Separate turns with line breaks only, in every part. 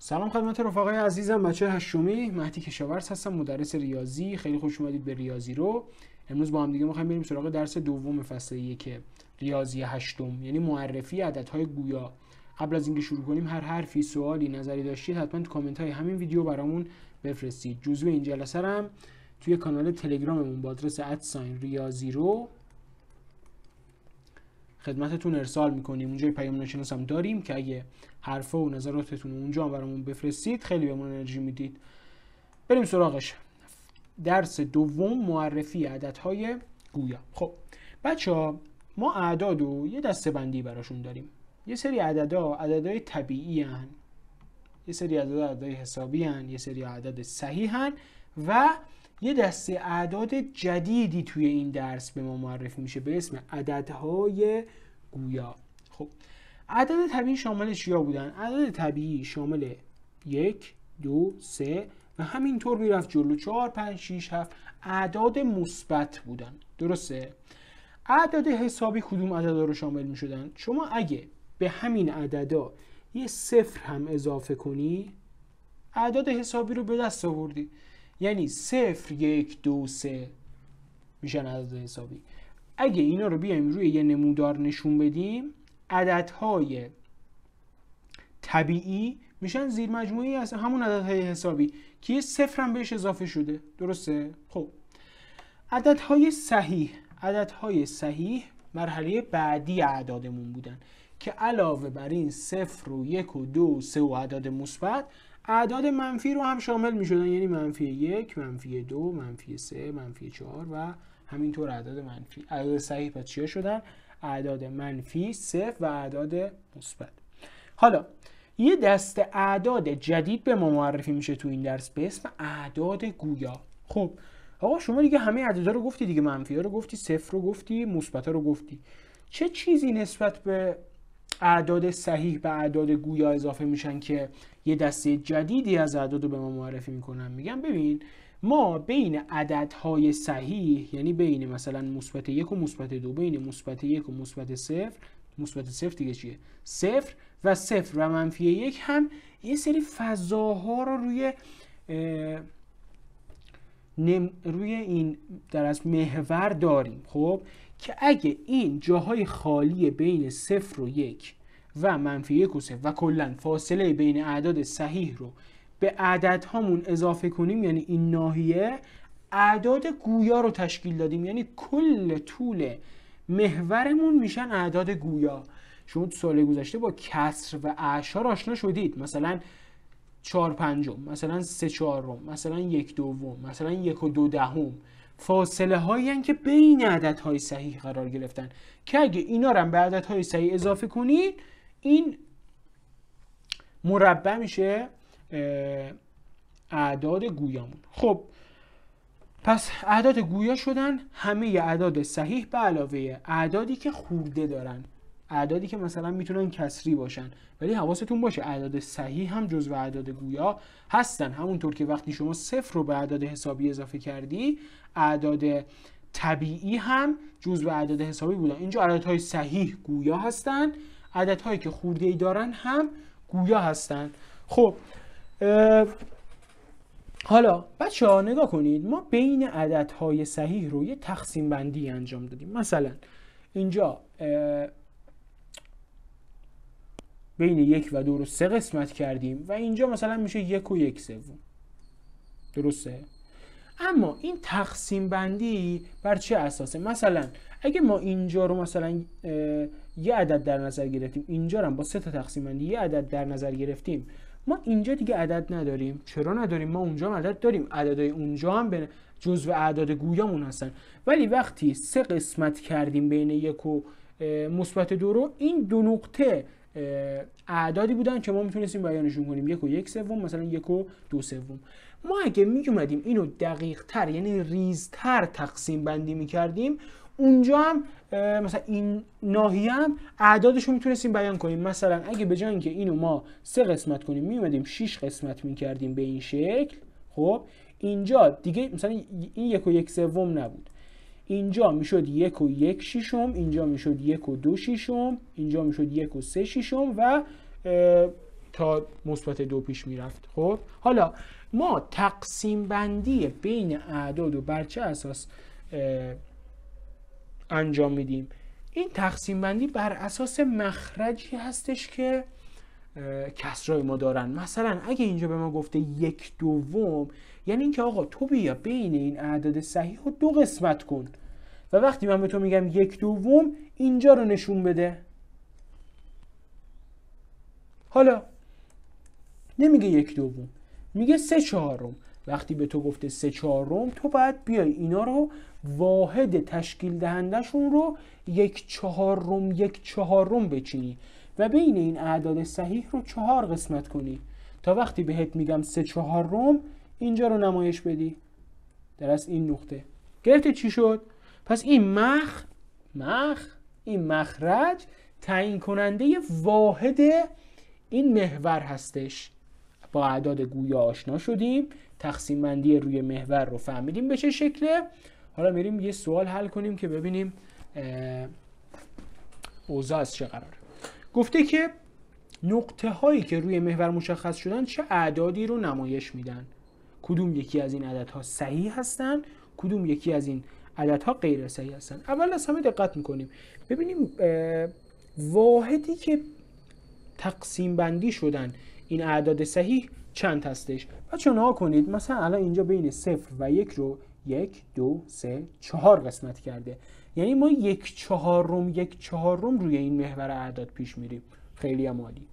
سلام خدمت رفقای عزیزم، بچه هشتمی مهدی کشاورز هستم، مدرس ریاضی. خیلی خوش اومدید به ریاضی رو. امروز با هم دیگه می‌خوایم بریم سراغ درس دوم فصل 1 ریاضی هشتم، یعنی معرفی عددهای گویا. قبل از اینکه شروع کنیم، هر حرفی، سوالی، نظری داشتید حتما تو کامنت های همین ویدیو برامون بفرستید. جزء این جلسه هم توی کانال تلگراممون با آدرس @ریاضی رو خدمتتون ارسال میکنیم. اونجا پیام ناشناس هم داریم که اگه حرفا و نظراتتون اونجا برامون بفرستید خیلی بهمون انرژی میدید. بریم سراغش. درس دوم، معرفی عددهای گویا. خب بچه‌ها، ما اعداد و یه دسته بندی براشون داریم. یه سری عددهای طبیعی هن، یه سری عددهای حسابی هن، یه سری اعداد صحیح هن و یه دسته اعداد جدیدی توی این درس به ما معرفی میشه به اسم عددهای گویا. خب اعداد طبیعی شامل چیا بودن؟ اعداد طبیعی شامل 1 2 3 و همینطور میرفت جلو، 4 5 6 7 اعداد مثبت بودن. درسته؟ اعداد حسابی کدوم عددا رو شامل میشدن؟ شما اگه به همین عددا یه صفر هم اضافه کنی، اعداد حسابی رو به دست آوردی. یعنی 0 1 2 3 میشن عدد حسابی. اگه اینا رو بیایم روی یه نمودار نشون بدیم، عددهای طبیعی میشن زیر مجموعی از همون عددهای حسابی که یه صفر هم بهش اضافه شده. درسته؟ خب عددهای صحیح مرحله بعدی اعدادمون بودن که علاوه بر این 0 و 1 و 2 و 3 و اعداد مثبت، اعداد منفی رو هم شامل می شدن، یعنی -1 -2 -3 -4 و همینطور اعداد منفی. اعداد صحیح پس چیا شدن؟ اعداد منفی، صفر و اعداد مثبت. حالا یه دسته اعداد جدید به ما معرفی میشه تو این درس به اسم اعداد گویا. خب آقا شما دیگه همه اعدادا رو گفتی دیگه، منفی ها رو گفتی، صفر رو گفتی، مثبت ها رو گفتی. چه چیزی نسبت به اعداد صحیح به اعداد گویا اضافه میشن که یه دسته جدیدی از اعداد رو به ما معرفی میکنن؟ میگم ببین، ما بین عددهای صحیح، یعنی بین مثلا مثبت 1 و مثبت 2، بین مثبت 1 و مثبت 0، مثبت 0 دیگه چیه؟ 0 و 0 و منفی 1 هم یه سری فضاها رو روی این در از محور داریم. خب که اگه این جاهای خالی بین 0 و 1 و منفی 1 و 0 و کلا فاصله بین اعداد صحیح رو به عددهامون اضافه کنیم، یعنی این ناحیه اعداد گویا رو تشکیل دادیم، یعنی کل طول محورمون میشن اعداد گویا. شما تو سال گذشته با کسر و اعشار آشنا شدید، مثلا 4 پنجم، مثلا 3 چهارم، مثلا 1 دوم، مثلا 1 و 2 دهم. فاصله هایی هستند که بین عددهای صحیح قرار گرفتن که اگه اینا رو هم به عددهای صحیح اضافه کنید، این مربع میشه اعداد گویامون. خب پس اعداد گویا شدن همه اعداد صحیح به علاوه اعدادی که خورده دارن، اعدادی که مثلا میتونن کسری باشن. ولی حواستون باشه اعداد صحیح هم جزو اعداد گویا هستن. همونطور که وقتی شما 0 رو به اعداد حسابی اضافه کردی، اعداد طبیعی هم جزو اعداد حسابی بودن. اینجا عددهای صحیح گویا هستن، عددهایی که خورده‌ای دارن هم گویا هستن. خب حالا بچه‌ها نگاه کنید، ما بین عددهای صحیح رو یه تقسیم بندی انجام دادیم. مثلا اینجا بین 1 و 2 رو 3 قسمت کردیم و اینجا مثلا میشه 1 و 1/3. درسته؟ اما این تقسیم بندی بر چه اساسه؟ مثلا اگه ما اینجا رو مثلا یه عدد در نظر گرفتیم، اینجا رو هم با 3 تا تقسیم بندی یه عدد در نظر گرفتیم، ما اینجا دیگه عدد نداریم. چرا نداریم؟ ما اونجا هم عدد داریم، عددهای اونجا هم جزو اعداد گویامون هستن. ولی وقتی 3 قسمت کردیم بین 1 و مثبت 2 رو، این دو نقطه اعدادی بودن که ما میتونستیم بیانشون کنیم، 1 و 1/3، مثلا 1 و 2/3. ما اگه میومدیم اینو دقیق تر، یعنی ریزتر تقسیم بندی میکردیم، اونجا هم مثلا این ناحیه هم اعدادش رو میتونستیم بیان کنیم. مثلا اگه به جای اینکه اینو ما 3 قسمت کنیم میومدیم 6 قسمت میکردیم به این شکل، خب اینجا دیگه مثلا این 1 و 1/3 نبود، اینجا میشد 1 و 1/6، اینجا میشد 1 و 2/6، اینجا میشد 1 و 3/6 و تا مثبت 2 پیش میرفت. خب حالا ما تقسیم بندی بین اعداد رو بر چه اساس انجام میدیم؟ این تقسیم بندی بر اساس مخرجی هستش که کسرای ما دارن. مثلا اگه اینجا به ما گفته 1/2، یعنی اینکه آقا تو بیا بین این اعداد صحیح رو 2 قسمت کن و وقتی من به تو میگم 1/2 اینجا رو نشون بده. حالا نمیگه 1/2، میگه 3/4. وقتی به تو گفته 3/4 تو باید بیای اینا رو واحد تشکیل دهندشون رو 1/4 بچینی و بین این اعداد صحیح رو 4 قسمت کنی تا وقتی بهت میگم 3/4 اینجا رو نمایش بدی. درست این نقطه گرفته چی شد؟ پس این این مخرج تعیین کننده واحد این محور هستش. با اعداد گویا آشنا شدیم، تقسیم بندی روی محور رو فهمیدیم به چه شکله. حالا میریم یه سوال حل کنیم که ببینیم اوضاع از چه قراره. گفته که نقطه هایی که روی محور مشخص شدن چه اعدادی رو نمایش میدن؟ کدوم یکی از این عددها صحیح هستن، کدوم یکی از این عددها غیر صحیح هستن؟ اول از همه دقت میکنیم ببینیم واحدی که تقسیم بندی شدن این اعداد صحیح چند هستش. بچه‌ها نها کنید، مثلا الان اینجا بین 0 و 1 رو 1 2 3 4 قسمت کرده، یعنی ما 1/4 روی این محور اعداد پیش میریم. خیلی هم عالی.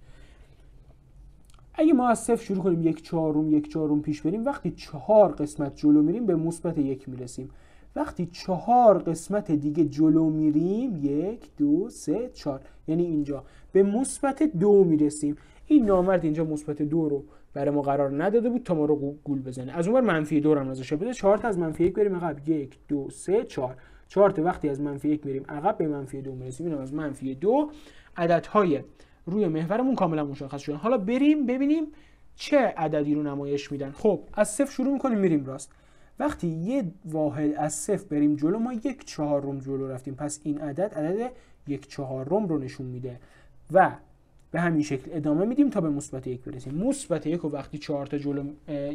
اگه ما از 0 شروع کنیم 1/4 پیش بریم، وقتی 4 قسمت جلو میریم به مثبت 1 میرسیم. وقتی 4 قسمت دیگه جلو میریم 1 2 3 4، یعنی اینجا به مثبت 2 میرسیم. این نامرد اینجا مثبت 2 رو برای ما قرار نداده بود تا ما رو گول بزنه. از اونور منفی 2 رو هم ازش بده. 4 تا از منفی 1 بریم عقب، 1 2 3 4. 4 تا وقتی از منفی 1 میریم عقب به منفی 2 میرسیم. اینم از منفی 2. عددهای روی محورمون کاملا مشخص شدن. حالا بریم ببینیم چه عددی رو نمایش میدن. خب از 0 شروع میکنیم میریم راست. وقتی یه واحد از 0 بریم جلو ما 1/4 جلو رفتیم، پس این عدد 1/4 رو نشون میده و به همین شکل ادامه میدیم تا به مثبت 1 برسیم. مثبت 1 رو وقتی 4 تا جلو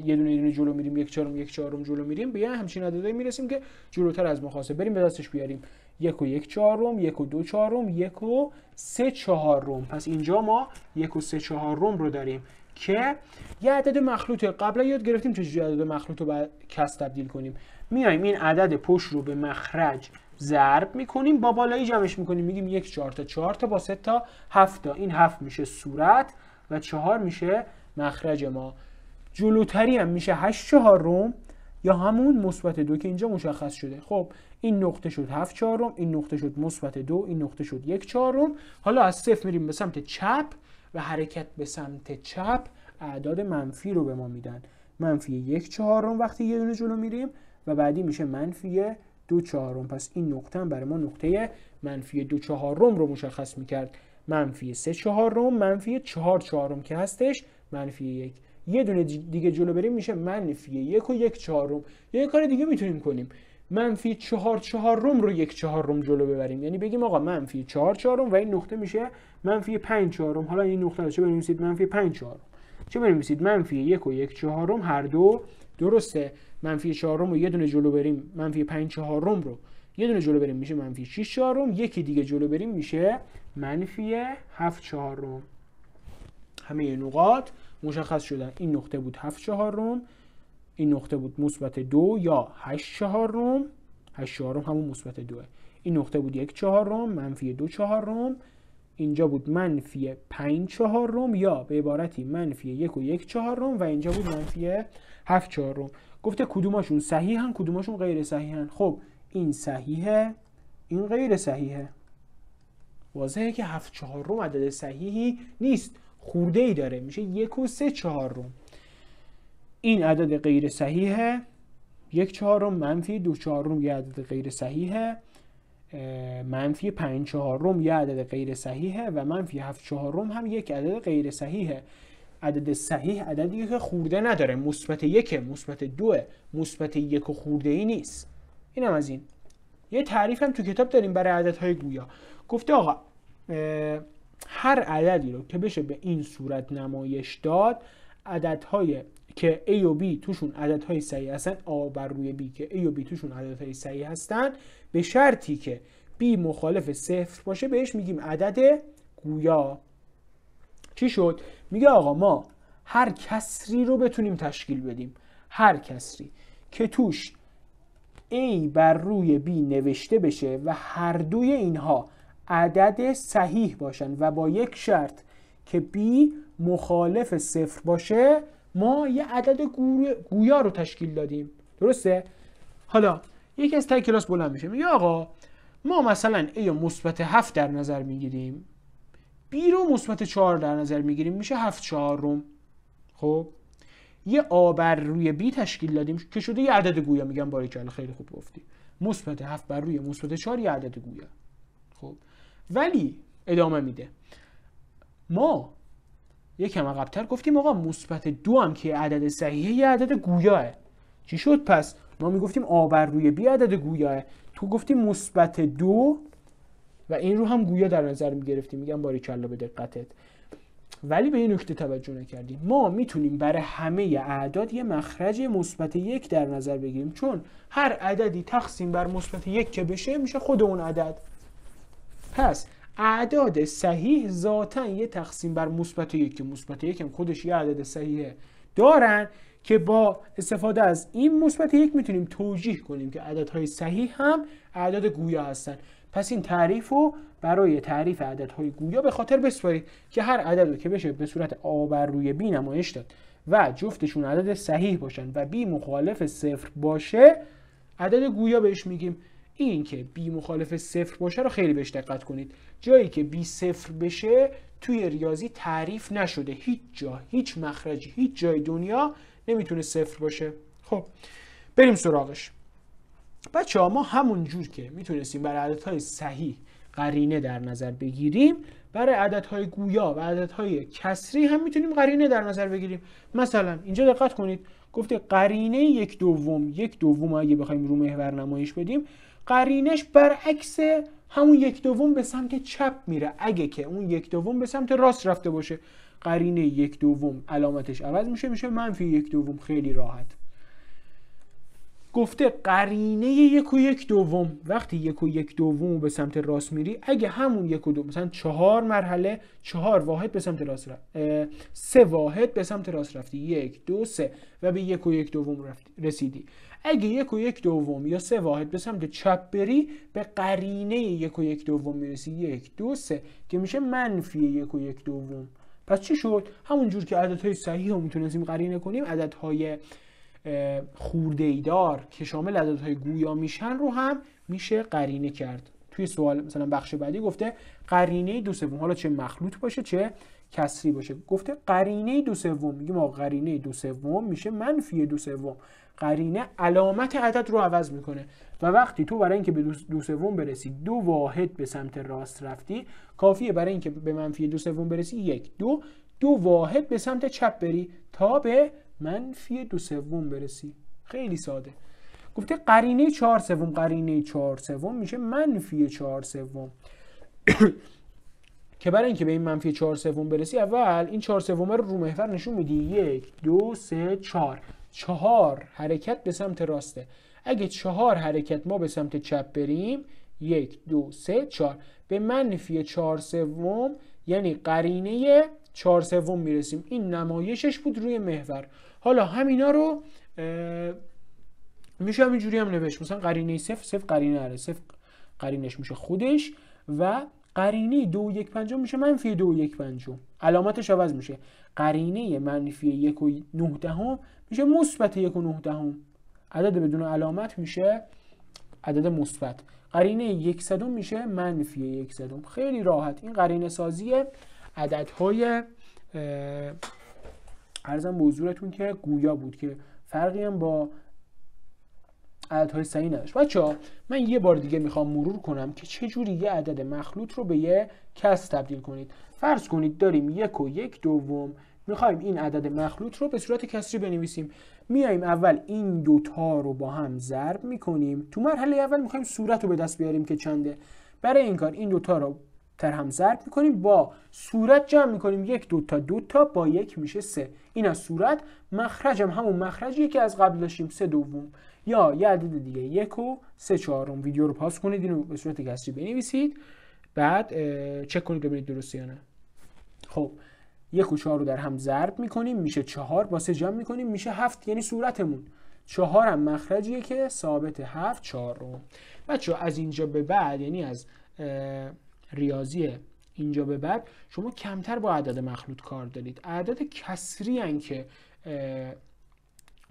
یه دونه جلو میریم 1/4 جلو میریم به همچین عددی میرسیم که جلوتر از مخاصه. بریم به دستش بیاریم 1 و 1/4 1 و 2/4 1 و 3/4. پس اینجا ما 1 و 3/4 رو داریم که یه عدد مخلوطه. قبلا یاد گرفتیم چجوری عدد مخلوط رو به کس تبدیل کنیم. میایم این عدد پشت رو به مخرج ضرب میکنیم، با بالایی جمعش میکنیم، میگیم 1 4 تا 4 تا با 3 تا 7 تا. این 7 میشه صورت و 4 میشه مخرج ما. جلوتری هم میشه 8/4 یا همون مثبت 2 که اینجا مشخص شده. خب این نقطه شد 7/4، این نقطه شد مثبت 2، این نقطه شد 1/4. حالا از 0 میریم به سمت چپ و حرکت به سمت چپ اعداد منفی رو به ما میدن. منفی 1/4 وقتی یه دونه جلو میریم و بعدی میشه منفی 2/4. پس این نقطه هم برای ما نقطه منفی 2/4 رو مشخص میکرد. منفی 3/4 منفی 4/4 که هستش منفی 1. یه دونه دیگه جلو بریم میشه منفی 1 و 1/4. یه کار دیگه میتونیم کنیم، منفی 4/4 رو 1/4 جلو ببریم، یعنی بگیم آقا منفی 4/4 و این نقطه میشه منفی 5/4. حالا این نقطه رو چه بنویسید؟ منفی 5/4. چه بنویسید؟ منفی 1 و 1/4 هر دو درسته. منفی 4 رو یه دونه جلو بریم، منفی 5/4 رو یه دونه جلو بریم میشه منفی 6/4. یکی دیگه جلو بریم میشه منفی 7/4. همه نقاط مشخص شدن. این نقطه بود 7/4، این نقطه بود مثبت 2 یا 8/4. 8/4 همون مثبت 2. این نقطه بود 1/4 منفی 2/4. اینجا بود منفی 5/4 یا به عبارتی منفی 1 و 1/4 و اینجا بود منفی 7/4. گفته کدوماشون صحیحن کدوماشون غیر صحیحن. خب این صحیحه این غیر صحیحه. واضحه که 7/4 عدد صحیحی نیست، خورده ای داره، میشه 1 و 3/4. این عدد غیر صحیحه. 1/4 منفی 2/4 یه عدد غیر صحیحه. منفی 5/4 یه عدد غیر صحیحه و منفی 7/4 هم یک عدد غیر صحیحه. عدد صحیح عددی که خورده نداره، مثبت 1 مثبت 2 مثبت 1 و خورده ای نیست. اینم از این. یه تعریف هم تو کتاب داریم برای عددهای گویا. گفته آقا هر عددی رو که بشه به این صورت نمایش داد، عددهای که A و B توشون عددهای صحیح هستن، A بر روی B که A و B توشون عددهای صحیح هستن، به شرطی که B مخالف صفر باشه بهش میگیم عدد گویا. چی شد؟ میگه آقا ما هر کسری رو بتونیم تشکیل بدیم، هر کسری که توش A بر روی B نوشته بشه و هر دوی اینها عدد صحیح باشن و با یک شرط که B مخالف صفر باشه، ما یه عدد گویا رو تشکیل دادیم. درسته؟ حالا یکی از تای کلاس بلند میشه میگه آقا ما مثلا A رو مثبت 7 در نظر میگیریم، B رو مثبت 4 در نظر میگیریم، میشه 7 چهارم. خب یه A بر روی B تشکیل دادیم که شده یه عدد گویا. میگم باریکلا خیلی خوب گفتی، مثبت 7 بر روی مثبت 4 یه عدد گویا. خب ولی ادامه میده، ما یکم عقب‌تر گفتیم آقا مثبت 2 هم که عدد صحیحه یه عدد گویاه. چی شد پس؟ ما میگفتیم A بر روی B عدد گویاه، تو گفتیم مثبت 2 و این رو هم گویا در نظر میگرفتیم. میگم باریکلا به دقتت. ولی به این نکته توجه نکردیم، ما میتونیم برای همه اعداد یه مخرج مثبت 1 در نظر بگیریم، چون هر عددی تقسیم بر مثبت 1 که بشه میشه خود اون عدد. پس اعداد صحیح ذاتاً یه تقسیم بر مثبت 1 که مثبت 1 هم خودش یه عدد صحیحه دارن که با استفاده از این مثبت 1 میتونیم توجیه کنیم که عددهای صحیح هم اعداد گویا هستن. پس این تعریف رو برای تعریف عددهای گویا به خاطر بسپارید که هر عدد رو که بشه به صورت A بر روی B نمایش داد و جفتشون عدد صحیح باشن و B مخالف صفر باشه، عدد گویا بهش میگیم. این که B مخالف صفر باشه رو خیلی بهش دقت کنید. جایی که B صفر بشه توی ریاضی تعریف نشده، هیچ جا، هیچ مخرجی، هیچ جای دنیا نمیتونه صفر باشه. خب بریم سراغش. بچه‌ها ما همون جور که میتونستیم برای عددهای صحیح قرینه در نظر بگیریم، برای عددهای گویا و عددهای کسری هم میتونیم قرینه در نظر بگیریم. مثلا اینجا دقت کنید، گفته قرینه 1/2 اگه بخوایم رو محور نمایش بدیم، قرینش برعکس همون 1/2 به سمت چپ میره، اگه که اون 1/2 به سمت راست رفته باشه. قرینه 1/2 علامتش عوض میشه، میشه -1/2. خیلی راحت. گفته قرینه 1/1/2 وقتی 1/1/2 به سمت راست میری، اگه همون 1/2 مثلا 4 مرحله 4 واحد به سمت راست رفت، 3 واحد به سمت راست رفتی، 1 2 3 و به 1/1/2 رسیدی. اگه 1/1/2 یا 3 واحد به سمت چپ بری، به قرینه 1/1/2 میرسی، 1 2 3 که میشه -1/1/2. پس چی شد؟ همون جور که عددهای صحیح رو میتونستیم قرینه کنیم، عددهای خورده‌ایدار که شامل عددهای گویا میشن رو هم میشه قرینه کرد. توی سوال مثلا بخش بعدی گفته قرینه 2/3، حالا چه مخلوط باشه چه کسری باشه، گفته قرینه 2/3، میگیم آقا قرینه 2/3 میشه -2/3. قرینه علامت عدد رو عوض میکنه و وقتی تو برای اینکه به 2/3 برسی 2 واحد به سمت راست رفتی، کافیه برای اینکه به -2/3 برسی 1 2 واحد به سمت چپ بری تا به -2/3 برسی. خیلی ساده. گفته قرینه 4/3، قرینه 4/3 میشه -4/3 که برای اینکه به این -4/3 برسی، اول این 4/3 رو محور نشون میدی، 1 2 3 4 4 حرکت به سمت راسته. اگه 4 حرکت ما به سمت چپ بریم، 1 2 3 4 به -4/3 یعنی قرینه 4/3 میرسیم. این نمایشش بود روی محور. حالا همینا رو میشه همینجوری هم نوشت، مثلا قرینه 0 قرینه اره، 0 قرینش میشه خودش و قرینه 2 1/5 میشه -2 1/5. علامتش عوض میشه، قرینه -1/9 میشه -1/9. عدد بدون علامت میشه عدد مثبت. قرینه 1/100 میشه -1/100. خیلی راحت. این قرینه سازی عددهای عرضم به حضورتون که گویا بود که فرقی هم با عددهای صحیح نداشت. بچه‌ها من یه بار دیگه میخوام مرور کنم که چجوری یه عدد مخلوط رو به یه کسر تبدیل کنید. فرض کنید داریم 1/1/2 میخوایم این عدد مخلوط رو به صورت کسری بنویسیم. میایم اول این دوتا رو با هم ضرب میکنیم. تو مرحله اول میخوایم صورت رو به دست بیاریم که چنده. برای این کار این دوتا رو در هم ضرب میکنیم، با صورت جمع میکنیم، 1 2 تا 2 تا با 1 میشه 3. این از صورت. مخرجم همون مخرجیه که از قبل داشتیم، 3/2 یا یه عدد دیگه 1 و 3/4. ویدیو رو پاس کنید، اینو به صورت کسری بنویسید، بعد چک کنید ببینید درسته یا نه. خب 1 و 4 رو در هم ضرب میکنیم میشه 4، با 3 جمع میکنیم میشه 7، یعنی صورتمون 4 هم مخرجیه که ثابت 7 4. بچه‌ها از اینجا به بعد، یعنی از ریاضی اینجا به بعد، شما کمتر با عدد مخلوط کار دارید. اعداد کسری هن که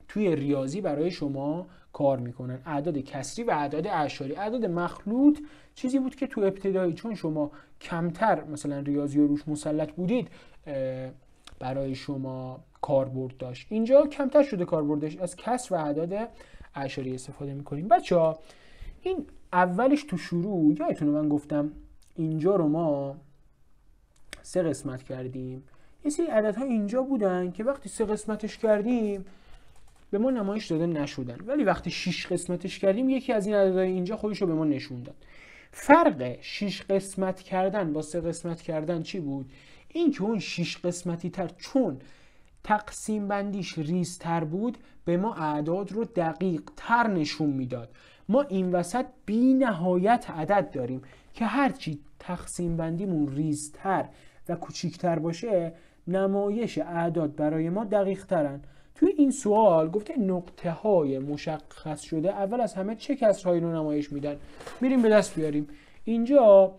توی ریاضی برای شما کار میکنن، اعداد کسری و اعداد اعشاری. اعداد مخلوط چیزی بود که تو ابتدایی چون شما کمتر مثلا ریاضی رو روش مسلط بودید برای شما کاربرد داشت. اینجا کمتر شده کاربردش، از کسر و اعداد اعشاری استفاده میکنیم. بچه‌ها این اولش تو شروع یادتونه من گفتم اینجا رو ما 3 قسمت کردیم. یه سری عددها اینجا بودن که وقتی 3 قسمتش کردیم به ما نمایش داده نشدن، ولی وقتی 6 قسمتش کردیم یکی از این عددهای اینجا خودش رو به ما نشون داد. فرق 6 قسمت کردن با 3 قسمت کردن چی بود؟ این که اون 6 قسمتی تر چون تقسیم بندیش ریزتر بود به ما اعداد رو دقیق تر نشون میداد. ما این وسط بی نهایت عدد داریم که هرچی تقسیم بندیمون ریزتر و کوچیکتر باشه نمایش اعداد برای ما دقیق ترن. توی این سوال گفته نقطه های مشخص شده اول از همه چه کسرهایی رو نمایش میدن. میریم به دست بیاریم. اینجا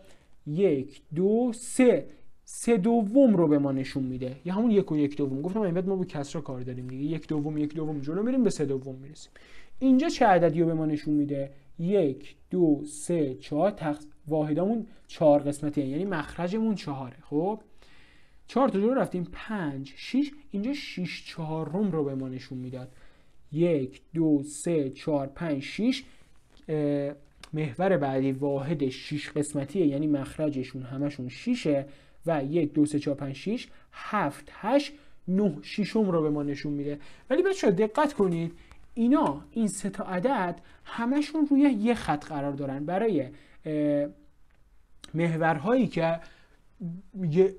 1 2 3 3/2 رو به ما نشون میده، یا همون 1 و 1/2. گفتم این بعد ما با کسرها کار داریم دیگه. 1/2 1/2 جلو میریم به 3/2 میرسیم. اینجا چه عددی رو به ما نشون میده؟ 1 2 3 4. واحدامون 4 قسمتیه، یعنی مخرجمون 4. خب 4 تا جلو رفتیم 5 6. اینجا 6/4 رو به ما نشون میداد. 1 2 3 4 5 6. محور بعدی واحدش 6 قسمتیه، یعنی مخرجشون همشون 6 و 1 2 3 4 5 6 7 8 9 ششم رو به ما نشون میده. ولی بچه‌ها دقت کنید اینا این 3 تا عدد همشون روی یه خط قرار دارن برای محورهایی که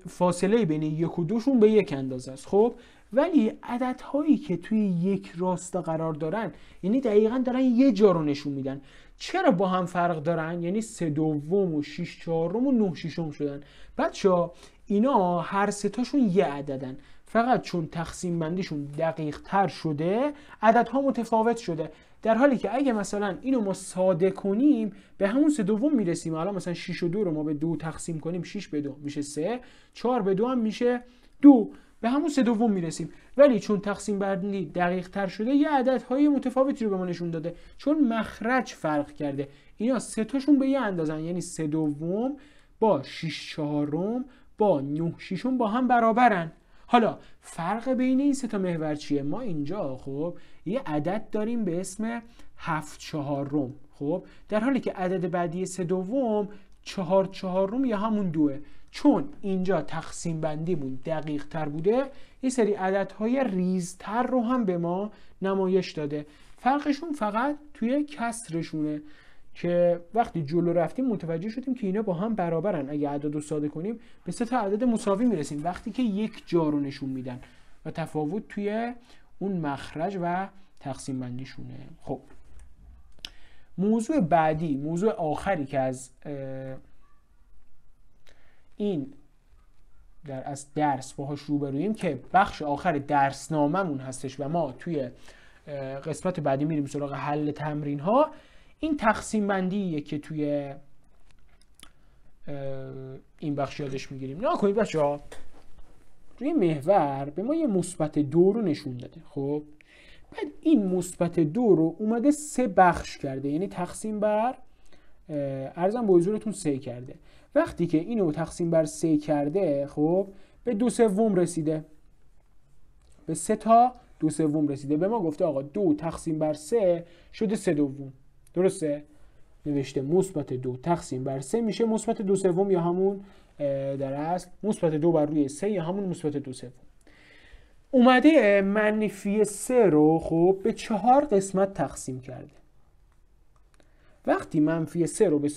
فاصله بین 1 و 2 شون به 1 اندازه است. خب ولی عددهایی که توی یک راستا قرار دارن یعنی دقیقاً دارن یه جا رو نشون میدن. چرا با هم فرق دارن؟ یعنی 3/2 و 6/4 و 9 ششم شدن. بچه‌ها اینا هر سه تاشون یه عددن، فقط چون تقسیم بندیشون دقیق تر شده عددها متفاوت شده. در حالی که اگه مثلا اینو ما ساده کنیم به همون 3/2 میرسیم. الان مثلا 6 و 2 رو ما به 2 تقسیم کنیم 6/2 میشه 3، 4/2 هم میشه 2، به همون 3/2 میرسیم. ولی چون تقسیم بندی دقیق تر شده یه عددهای متفاوتی رو به ما نشون داده، چون مخرج فرق کرده. اینا سه تاشون به یه اندازن، یعنی 3/2 با 6/4 با 9 ششم با هم برابرن. حالا فرق بین این سه تا محور چیه؟ ما اینجا خب یه عدد داریم به اسم 7/4. خب در حالی که عدد بعدی 3/2 4/4 یا همون 2. چون اینجا تقسیم بندیمون دقیق تر بوده یه سری عددهای ریزتر رو هم به ما نمایش داده. فرقشون فقط توی کسرشونه که وقتی جلو رفتیم متوجه شدیم که اینا با هم برابرن. اگه عدد رو ساده کنیم به 3 تا عدد مساوی میرسیم وقتی که یک جا رو نشون میدن و تفاوت توی اون مخرج و تقسیم بندیشونه. خب موضوع بعدی، موضوع آخری که از این از درس باهاش روبرویم که بخش آخر درسنامه‌مون هستش و ما توی قسمت بعدی میریم سراغ حل تمرین ها، این تقسیم بندیه که توی این بخش یادش میگیریم. نگاه کنید بچه‌ها، روی محور به ما یه مثبت 2 رو نشون داده. خب بعد این مثبت 2 رو اومده 3 بخش کرده، یعنی تقسیم بر ارزم به حضورتون 3 کرده. وقتی که اینو تقسیم بر 3 کرده خب به 2/3 رسیده، به 3 تا 2/3 رسیده. به ما گفته آقا 2 تقسیم بر 3 شده 3/2. درسته؟ نوشته مثبت 2 تقسیم بر 3 میشه مثبت 2/3 یا همون در اصل مثبت 2 بر روی 3 یا همون مثبت 2/3. اومده منفی 3 رو خب به 4 قسمت تقسیم کرده. وقتی منفی 3 رو به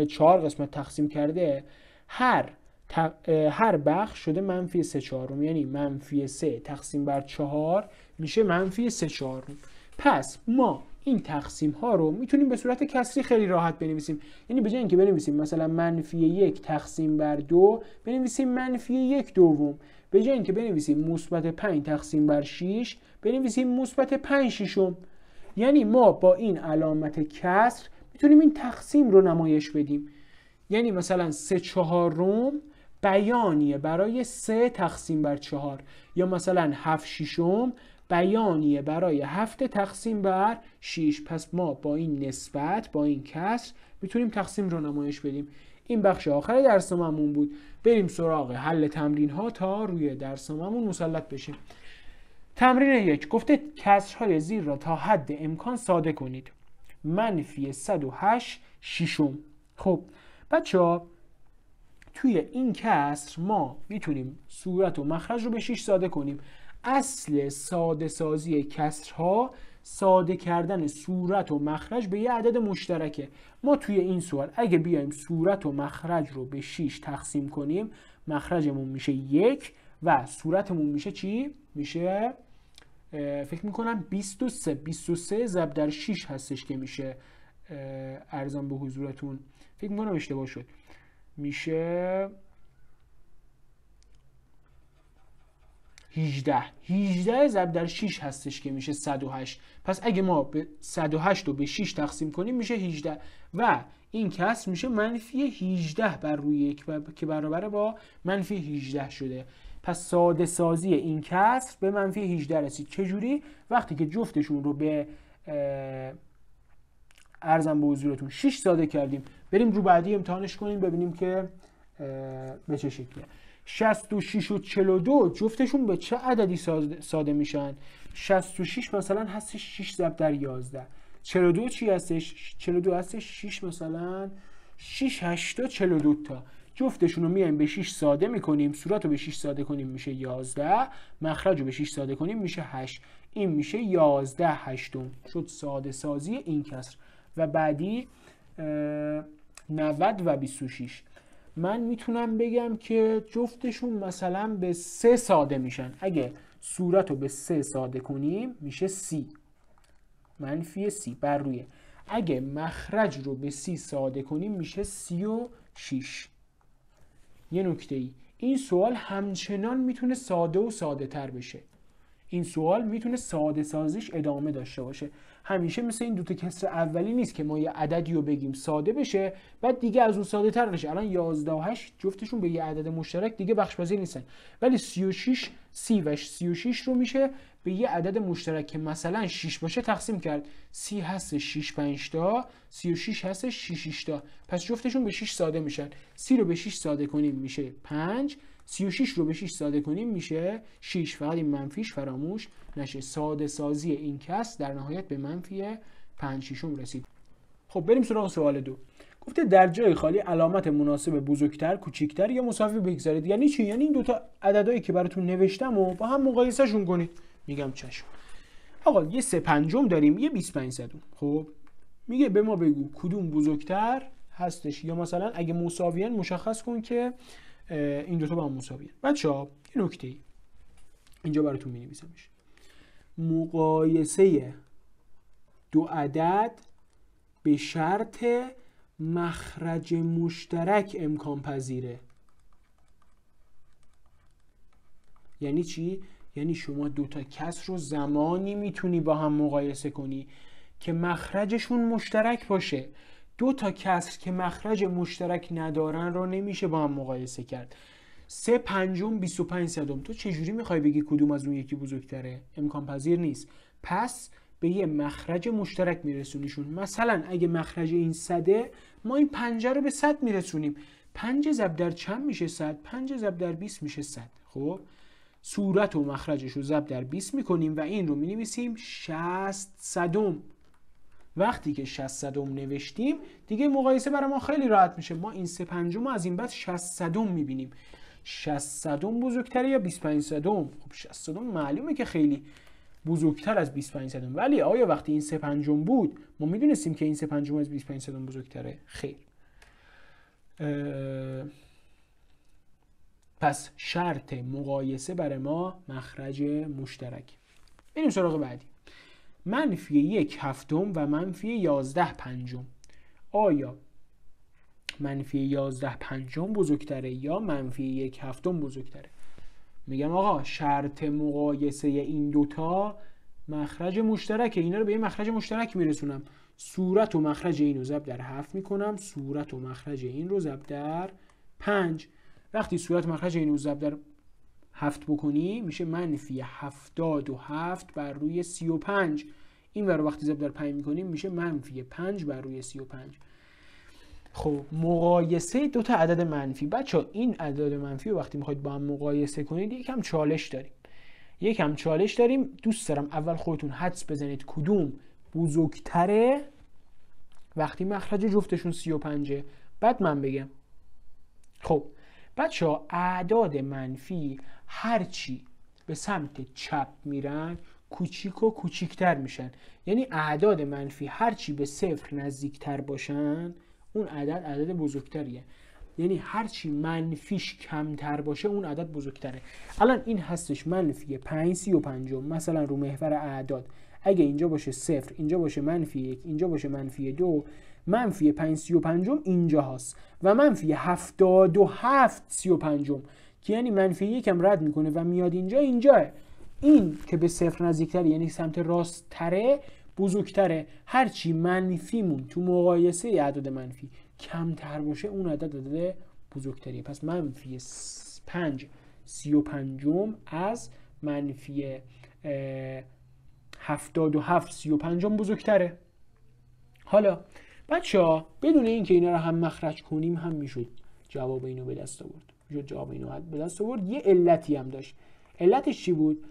4 قسمت تقسیم کرده هر بخش شده منفی 3/4، یعنی منفی 3 تقسیم بر 4 میشه منفی 3/4. پس ما این تقسیم ها رو میتونیم به صورت کسری خیلی راحت بنویسیم. یعنی به جای اینکه بنویسیم مثلا منفی 1 تقسیم بر 2 بنویسیم منفی 1/2. به جای اینکه بنویسیم مثبت 5 تقسیم بر 6 بنویسیم مثبت 5/6. یعنی ما با این علامت کسر میتونیم این تقسیم رو نمایش بدیم. یعنی مثلا 3/4 بیانیه برای 3 تقسیم بر 4، یا مثلا 7/6 بیانیه برای 7 تقسیم بر 6. پس ما با این نسبت، با این کسر میتونیم تقسیم رو نمایش بدیم. این بخش آخر درسنامه‌مون بود. بریم سراغ حل تمرین ها تا روی درسنامه‌مون مسلط بشیم. تمرین 1 گفته کسرهای زیر را تا حد امکان ساده کنید. منفی 108/6. خب بچه‌ها توی این کسر ما میتونیم صورت و مخرج رو به 6 ساده کنیم. اصل ساده سازی کسرها ساده کردن صورت و مخرج به یه عدد مشترکه. ما توی این سوال اگه بیایم صورت و مخرج رو به 6 تقسیم کنیم مخرجمون میشه 1 و صورتمون میشه چی؟ میشه فکر میکنم 23. 23 ضرب در 6 هستش که میشه، ارزم به حضورتون فکر میکنم اشتباه شد، میشه 18 ضرب در 6 هستش که میشه 108. پس اگه ما به 108 رو به 6 تقسیم کنیم میشه 18 و این کسر میشه منفی 18 بر روی 1 که برابر با منفی 18 شده. پس ساده سازی این کسر به منفی 18 رسید. چجوری؟ وقتی که جفتشون رو به ارزم به حضورتون 6 ساده کردیم. بریم رو بعدی امتحانش کنیم ببینیم که به چه شکله. 66 و 42 جفتشون به چه عددی ساده میشن؟ 66 مثلا هستش 6 ضرب در 11. 42 چی هستش؟ 42 هستش 6 مثلا 6 8 42 تا. جفتشون رو میایم به 6 ساده میکنیم، صورت رو به 6 ساده کنیم میشه 11، مخرج رو به 6 ساده کنیم میشه 8. این میشه 11/8 شد ساده سازی این کسر. و بعدی 90 و 26. من میتونم بگم که جفتشون مثلا به 3 ساده میشن. اگه صورت رو به 3 ساده کنیم میشه 30 منفی 30 بر روی. اگه مخرج رو به 30 ساده کنیم میشه 36. یه نکته ای، این سوال همچنان میتونه ساده و ساده تر بشه. این سوال میتونه ساده سازیش ادامه داشته باشه. همیشه مثل این دوتا کسر اولی نیست که ما یه عددی رو بگیم ساده بشه بعد دیگه از اون ساده تر بشه. الان 11 و 8 جفتشون به یه عدد مشترک دیگه بخش پذیر نیستن، ولی 36 30 و 36 رو میشه به یه عدد مشترک که مثلا 6 باشه تقسیم کرد. 30 هست 6 5 تا، 36 هست 6 6 تا. پس جفتشون به 6 ساده میشن. 30 رو به 6 ساده کنیم میشه 5، 36 رو به 6 ساده کنیم میشه 6. فقط این منفیش فراموش نشه. ساده سازی این کسر در نهایت به منفی 5/6 رسید. خب بریم سراغ سوال 2. گفته در جای خالی علامت مناسب بزرگتر، کوچیکتر یا مساوی بگذارید. یعنی چی؟ یعنی این دوتا عددهایی که براتون نوشتم و با هم مقایسه شون کنید. میگم چشم. آقا یه 3/5 داریم، یه 25 خب میگه به ما بگو کدوم بزرگتر هستش، یا مثلا اگه مساویان مشخص کن که این دوتا با هم مساویه. بچه‌ها یه نکته اینجا براتون می‌نویسمش. مقایسه دو عدد به شرط مخرج مشترک امکان پذیره. یعنی چی؟ یعنی شما دوتا کسر رو زمانی میتونی با هم مقایسه کنی که مخرجشون مشترک باشه. دو تا کسر که مخرج مشترک ندارن رو نمیشه با هم مقایسه کرد. 3/5 25 تو چجوری میخوای بگی کدوم از اون یکی بزرگتره؟ امکان پذیر نیست. پس به یه مخرج مشترک میرسونیشون. مثلا اگه مخرج این 100 ما این 5 رو به 100 میرسونیم. 5 ضرب در چند میشه 100؟ 5 ضرب در 20 میشه 100. خب صورت و مخرجش رو ضرب در 20 میکنیم و این رو مینویسیم 60 وقتی که 60 نوشتیم دیگه مقایسه برای ما خیلی راحت میشه. ما این 3/5 از این بعد 60 میبینیم. 60 بزرگتره یا 25 خب 60 معلومه که خیلی بزرگتر از 25 ولی آیا وقتی این 3/5 بود ما میدونستیم که این 3/5 از 25 بزرگتره؟ خیر. پس شرط مقایسه برای ما مخرج مشترک. بریم سراغ بعدی. منفی 1/7 و منفی 11/5. آیا منفی 11/5 بزرگتره یا منفی 1/7 بزرگتره؟ میگم آقا شرط مقایسه این دوتا مخرج مشترکه، اینا رو به این مخرج مشترک میرسونم. صورت و مخرج این رو ضرب در 7 میکنم، صورت و مخرج این رو ضرب در 5. وقتی صورت و مخرج این رو ضرب در 7 بکنی میشه منفی 77 بر روی 35. این رو وقتی ضرب در 5 میکنیم میشه منفی 5 بر روی 35. خب مقایسه دو تا عدد منفی. بچه این عدد منفی رو وقتی میخواید با هم مقایسه کنید یکم چالش داریم. دوست دارم اول خودتون حدس بزنید کدوم بزرگتره وقتی مخرج جفتشون 35، بعد من بگم. خب بچه ها اعداد منفی هرچی به سمت چپ میرن کوچیک و کوچیکتر میشن. یعنی اعداد منفی هرچی به صفر نزدیکتر باشن اون عدد بزرگتریه. یعنی هرچی منفیش کمتر باشه اون عدد بزرگتره. الان این هستش منفی 5/35 مثلا رو محور اعداد. اگه اینجا باشه 0، اینجا باشه منفی 1، اینجا باشه منفی 2، منفی 5/35 اینجا هست و منفی 77/35 که یعنی منفی 1 هم رد میکنه و میاد اینجاه. این که به 0 نزدیکتره یعنی سمت راست تره بزرگتره. هرچی منفیمون تو مقایسه اعداد منفی کمتر باشه اون عدد بزرگتریه. پس منفی 5/35 از منفی 77/35 بزرگتره. حالا بچه ها بدون اینکه اینا رو هم مخرج کنیم هم میشد جواب اینو به دست آورد. یه علتی هم داشت. علتش چی بود؟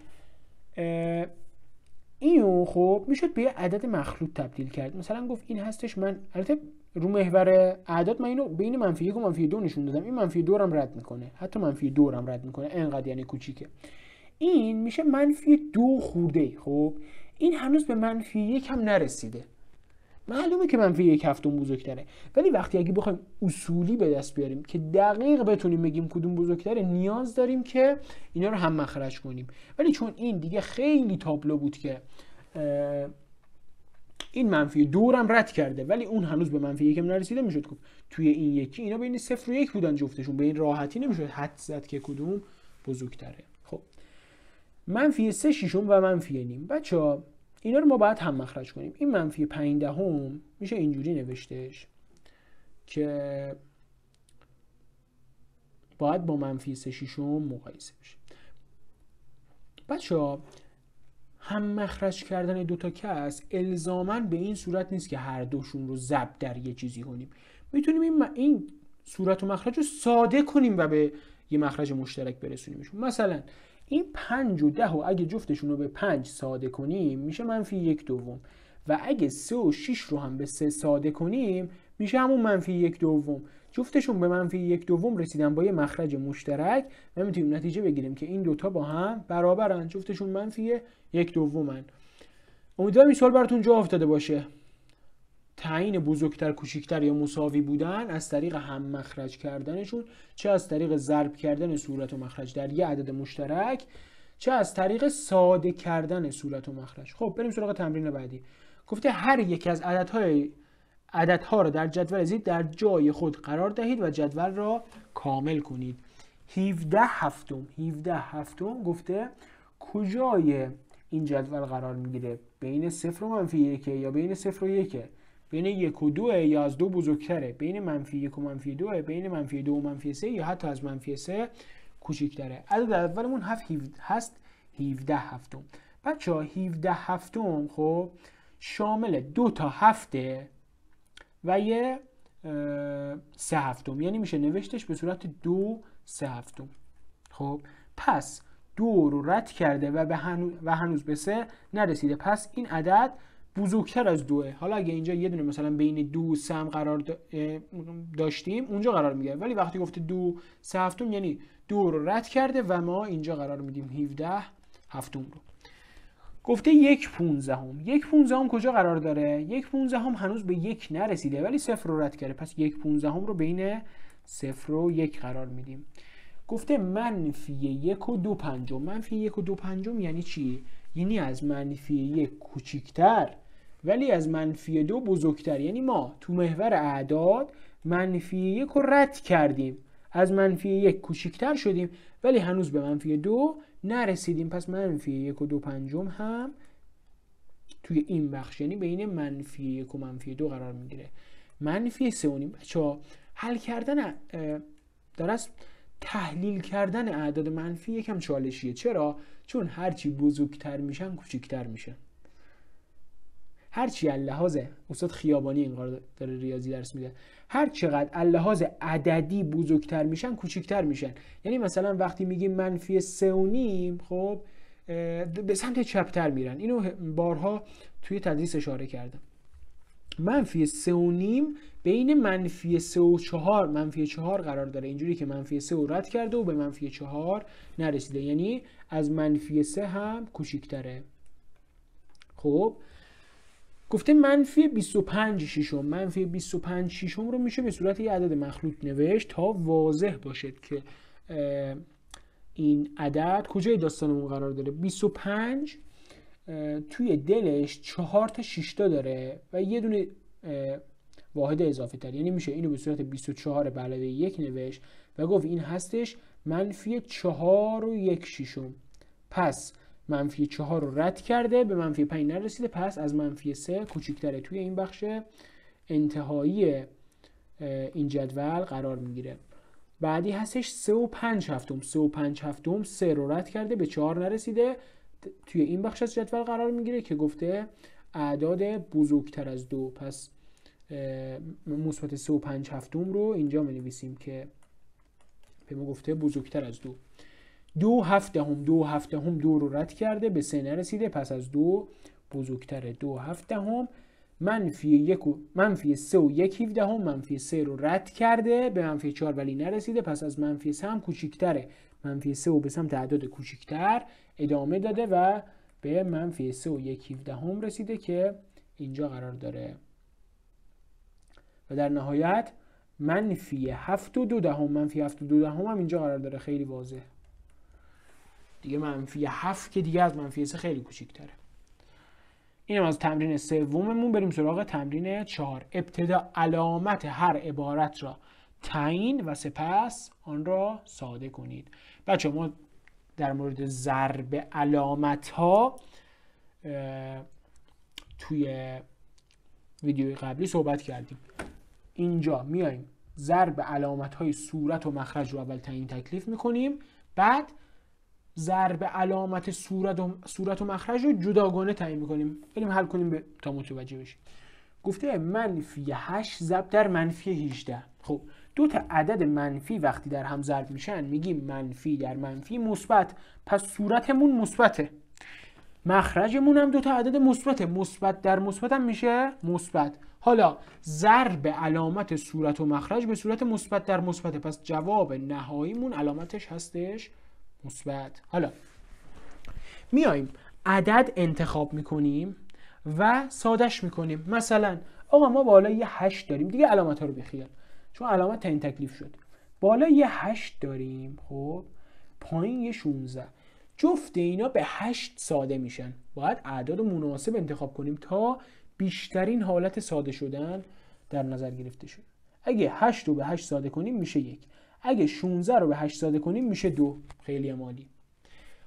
اینو خب میشد به یه عدد مخلوط تبدیل کرد. مثلا گفت این هستش، من البته رو محور اعداد من اینو بین منفی 1 و منفی 2 نشون دادم، این منفی 2 هم رد میکنه، حتی منفی 2 هم رد میکنه، انقدر یعنی کوچیکه. این میشه منفی 2 خورده. خب این هنوز به منفی 1 هم نرسیده. معلومه که منفی 1/7 بزرگتره، ولی وقتی اگه بخوایم اصولی به دست بیاریم که دقیق بتونیم بگیم کدوم بزرگتره نیاز داریم که اینا رو هم مخرج کنیم. ولی چون این دیگه خیلی تابلو بود که این منفی 2 هم رد کرده ولی اون هنوز به منفی 1 هم نرسیده، میشد گفت توی این یکی اینا بین 0 و 1 بودن جفتشون، به این راحتی نمیشد حدس زد که کدوم بزرگتره. خب منفی 3/6 و منفی نیم. بچه‌ها اینا رو ما باید هم مخرج کنیم. این منفی 5/10 میشه اینجوری نوشتش که باید با منفی 3/6 مقایسه بشه. بچه‌ها هم مخرج کردن دوتا کس الزاماً به این صورت نیست که هر دوشون رو ضرب در یه چیزی کنیم. میتونیم این صورت و مخرج رو ساده کنیم و به یه مخرج مشترک برسونیمشون. مثلا این 5 و 10 اگه جفتشون رو به 5 ساده کنیم میشه منفی 1/2 و اگه 3 و 6 رو هم به 3 ساده کنیم میشه همون منفی 1/2. جفتشون به منفی 1/2 رسیدن با یه مخرج مشترک و میتونیم نتیجه بگیریم که این دوتا با هم برابرن، جفتشون منفی 1/2. امیدوارم این سوال براتون جا افتاده باشه. تعیین بزرگتر، کوچکتر یا مساوی بودن از طریق هم مخرج کردنشون، چه از طریق ضرب کردن صورت و مخرج در یه عدد مشترک، چه از طریق ساده کردن صورت و مخرج. خب بریم سراغ تمرین بعدی. گفته هر یک از عددها را در جدول زیر در جای خود قرار دهید و جدول را کامل کنید. 17/7 گفته کجای این جدول قرار میگیره؟ بین 0 و منفی 1 یا بین 0 و 1؟ بین 1 و 2 یا از 2 بزرگتره؟ بین منفی 1 و منفی 2 بین منفی 2 و منفی 3 یا حتی از منفی 3 کوچیک‌تره؟ عدد اولمون هست 17/7. بچه‌ها 17/7 خب شامل 2 تا 7 و یه 3/7، یعنی میشه نوشتش به صورت 2/3. خب پس 2 رو رد کرده و هنوز به 3 نرسیده، پس این عدد بزرگتر از 2. حالا اگه اینجا یه دونه مثلا بین 2 و 3 هم قرار داشتیم اونجا قرار میگیره، ولی وقتی گفته 2/3 یعنی 2 رو رد کرده و ما اینجا قرار میدیم 17/7 رو. گفته 1/15. 1/15 کجا قرار داره؟ 1/15 هنوز به 1 نرسیده ولی 0 رو رد کرده، پس 1/15 رو بین 0 و 1 قرار میدیم. گفته منفی 1 و 2 پنجم. منفی 1 و 2 پنجم یعنی چی؟ یعنی از منفی 1 کوچیکتر ولی از منفی 2 بزرگتر. یعنی ما تو محور اعداد منفی 1 رو رد کردیم، از منفی 1 کوچیکتر شدیم ولی هنوز به منفی 2 نرسیدیم. پس منفی 1 و 2 پنجم هم توی این بخش یعنی بین منفی 1 و منفی 2 قرار میگیره. منفی 3 و نیم. بچه‌ها حل کردن درست تحلیل کردن اعداد منفی یکم چالشیه. چرا؟ چون هرچی بزرگتر میشن کوچیکتر میشن. هرچی اللحاظ استاد خیابانی اینقدر داره ریاضی درس میده، هر چقدر اللحاظ عددی بزرگتر میشن کوچیکتر میشن. یعنی مثلا وقتی میگیم منفی 3 و نیم، خب به سمت چپتر میرن. اینو بارها توی تدریس اشاره کردم. منفی 3 و نیم بین منفی 3 و 4 منفی 4 قرار داره، اینجوری که منفی 3 رو رد کرده و به منفی 4 نرسیده، یعنی از منفی 3 هم کوچیک‌تره. خب گفته منفی 25 ششم. منفی 25 ششم رو میشه به صورت یه عدد مخلوط نوشت تا واضح باشه که این عدد کجای داستانمون قرار داره. 25 توی دلش 4 تا 6 تا داره و یه دونه واحد اضافه تر، یعنی میشه اینو به صورت 24 به علاوه 1 نوشت و گفت این هستش منفی 4 و 1 ششم. پس منفی 4 رو رد کرده، به منفی 5 نرسیده، پس از منفی 3 کوچیک‌تره. توی این بخش انتهایی این جدول قرار میگیره. بعدی هستش 3 و 5 هفتم. 3 و 5 هفتم 3 رو رد کرده، به 4 نرسیده. توی این بخش از جدول قرار میگیره که گفته اعداد بزرگتر از 2. پس مثبت 3 و 5 هفتم رو اینجا می‌نویسیم که به ما گفته بزرگتر از 2. 2 هفتم. 2 هفتم 2 رو رد کرده، به 3 نرسیده، پس از 2 بزرگتره. 2 هفتم منفی 3 و 1 هفدهم. منفی 3 رو رد کرده، به منفی 4 ولی نرسیده، پس از منفی 3 هم کوچیک‌تره. منفی 3 رو به سمت اعداد کوچیک‌تر ادامه داده و به منفی 3 و 1 هفدهم رسیده که اینجا قرار داره. و در نهایت منفی 7 و 2 دهم. منفی 7 و 2 دهم هم اینجا قرار داره. خیلی واضح دیگه. منفی 7 که دیگه از منفی 3 خیلی کوچیک‌تره. اینم از تمرین سوممون. بریم سراغ تمرین 4. ابتدا علامت هر عبارت را تعیین و سپس آن را ساده کنید. بچه ما در مورد ضرب علامت ها توی ویدیوی قبلی صحبت کردیم. اینجا میایم ضرب علامت های صورت و مخرج رو اول تعیین تکلیف میکنیم، بعد ضرب علامت صورت و مخرج رو جداگانه تعیین میکنیم. بریم حل کنیم تا متوجه بشیم. گفته منفی 8 ضرب در منفی 18. خب دو تا عدد منفی وقتی در هم ضرب میشن میگیم منفی در منفی مثبت، پس صورتمون مثبته، مخرجمون هم دو تا عدد مثبته، مثبت در مثبت هم میشه مثبت. حالا ضرب علامت صورت و مخرج به صورت مثبت در مثبته، پس جواب نهاییمون علامتش هستش مثبت. حالا میایم عدد انتخاب میکنیم و سادش میکنیم. مثلا آقا ما بالا یه 8 داریم دیگه، علامت ها رو بخیال چون علامت تعیین تکلیف شد. بالا یه 8 داریم، خب پایین یه 16. جفت اینا به 8 ساده میشن. باید اعداد مناسب انتخاب کنیم تا بیشترین حالت ساده شدن در نظر گرفته شد. اگه 8 رو به 8 ساده کنیم میشه 1، اگه 16 رو به 8 ساده کنیم میشه 2. خیلی عالی.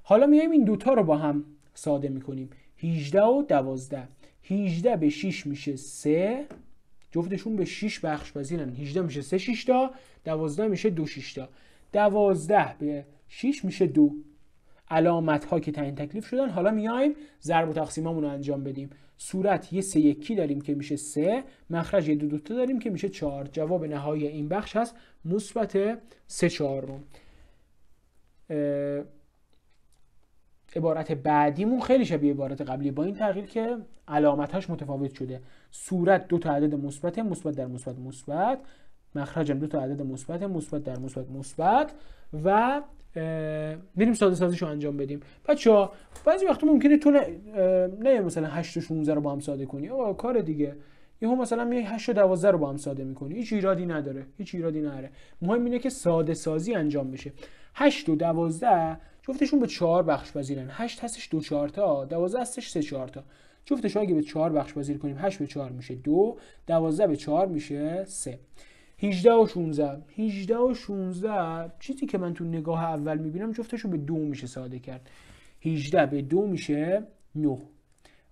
حالا میایم این دوتا رو با هم ساده میکنیم. 18 و 12. 18 به 6 میشه 3، جفتشون به 6 بخش پذیرن. 18 میشه 3 6 تا، 12 میشه 2 6 تا. 12 به 6 میشه 2. علامت ها که تعیین تکلیف شدن. حالا میایم ضرب و تقسیممون رو انجام بدیم. صورت یه 3 1 داریم که میشه 3، مخرج یه 2 2 تا داریم که میشه 4. جواب نهایی این بخش هست مثبت 3 4. عبارت بعدیمون خیلی شبیه عبارت قبلی با این تغییر که علامتاش متفاوت شده. صورت دو تا عدد مثبت، مثبت در مثبت مثبت، مخرجم دو تا عدد مثبت، مثبت در مثبت مثبت. و میریم ساده سازیشو انجام بدیم. بچه‌ها بعضی وقتا ممکنه تو نه مثلا 8 و 16 رو با هم ساده کنی، آقا کار دیگه، یهو مثلا میای 8 و 12 رو با هم ساده میکنی، هیچ ایرادی نداره، هیچ ایرادی نداره. مهم اینه که ساده سازی انجام بشه. 8 و 12 جفتشون به 4 بخش پذیرن. 8 هستش 2 4 تا، 12 هستش 3 4 تا. جفتشون اگه به 4 بخش پذیر کنیم 8 به 4 میشه 2، 12 به 4 میشه 3. 18 و 16. 18 و 16 چیزی که من تو نگاه اول میبینم جفتشون به 2 میشه ساده کرد. 18 به 2 میشه 9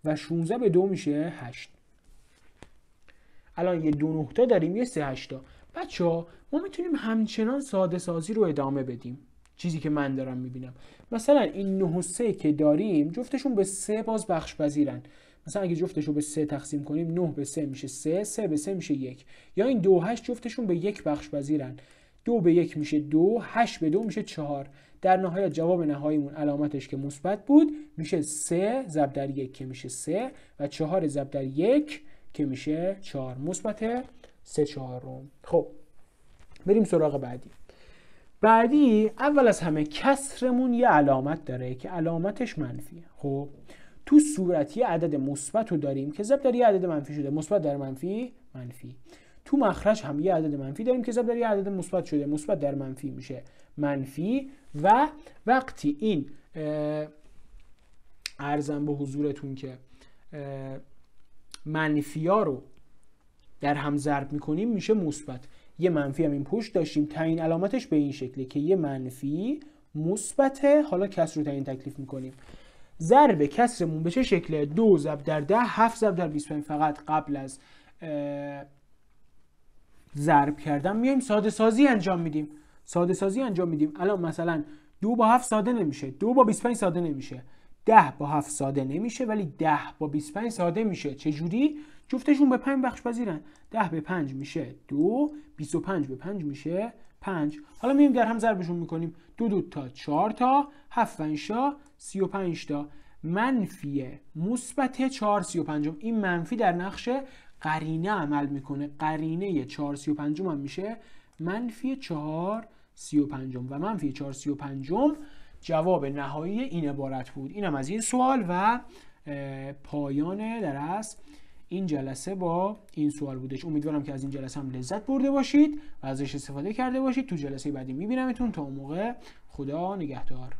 و 16 به 2 میشه 8. الان یه 2 9 تا داریم، یه 3 8 تا. بچه‌ها ما میتونیم همچنان ساده سازی رو ادامه بدیم. چیزی که من دارم میبینم مثلا این 9 و 3 که داریم جفتشون به 3 باز بخش پذیرن. مثلا اگه جفتش رو به 3 تقسیم کنیم 9 به 3 میشه 3، 3 به 3 میشه 1. یا این 2 و 8 جفتشون به 1 بخش پذیرن. 2 به 1 میشه 2، 8 به 2 میشه 4. در نهایت جواب نهاییمون علامتش که مثبت بود میشه 3 ضرب در 1 که میشه 3 و 4 ضرب در 1 که میشه 4، مثبت 3/4. خب بریم سراغ بعدی. اول از همه کسرمون یه علامت داره که علامتش منفیه. خب تو صورت یه عدد مثبت رو داریم که ضرب در یه عدد منفی شده، مثبت در منفی منفی. تو مخرج هم یه عدد منفی داریم که ضرب در یه عدد مثبت شده، مثبت در منفی میشه منفی. و وقتی این عرضم به حضورتون که منفیا رو در هم ضرب میکنیم میشه مثبت. یه منفی هم این پشت داشتیم، تعیین علامتش به این شکله که یه منفی مثبته. حالا کسر رو تعیین تکلیف میکنیم. ضرب کسرمون به چه شکله؟ 2 ضرب در 10، 7 ضرب در 25. فقط قبل از ضرب کردن میایم ساده سازی انجام میدیم. الان مثلا 2 با 7 ساده نمیشه، 2 با 25 ساده نمیشه، 10 با 7 ساده نمیشه، ولی 10 با 25 ساده میشه. چه جوری؟ جفتشون به 5 بخش پذیرن. 10 به 5 میشه 2، 25 به 5 میشه 5. حالا میایم در هم ضربشون میکنیم. 2 2 تا 4 تا، 7 5 تا 35 تا. منفی مثبت 4 35. این منفی در نقش قرینه عمل میکنه. قرینه 4 35 هم میشه منفی 4 35 و منفی 4 35 جواب نهایی این عبارت بود. اینم از این سوال و پایان درس این جلسه با این سوال بودش. امیدوارم که از این جلسه هم لذت برده باشید و ازش استفاده کرده باشید. تو جلسه بعدی میبینمتون. تا اون موقع خدا نگهدار.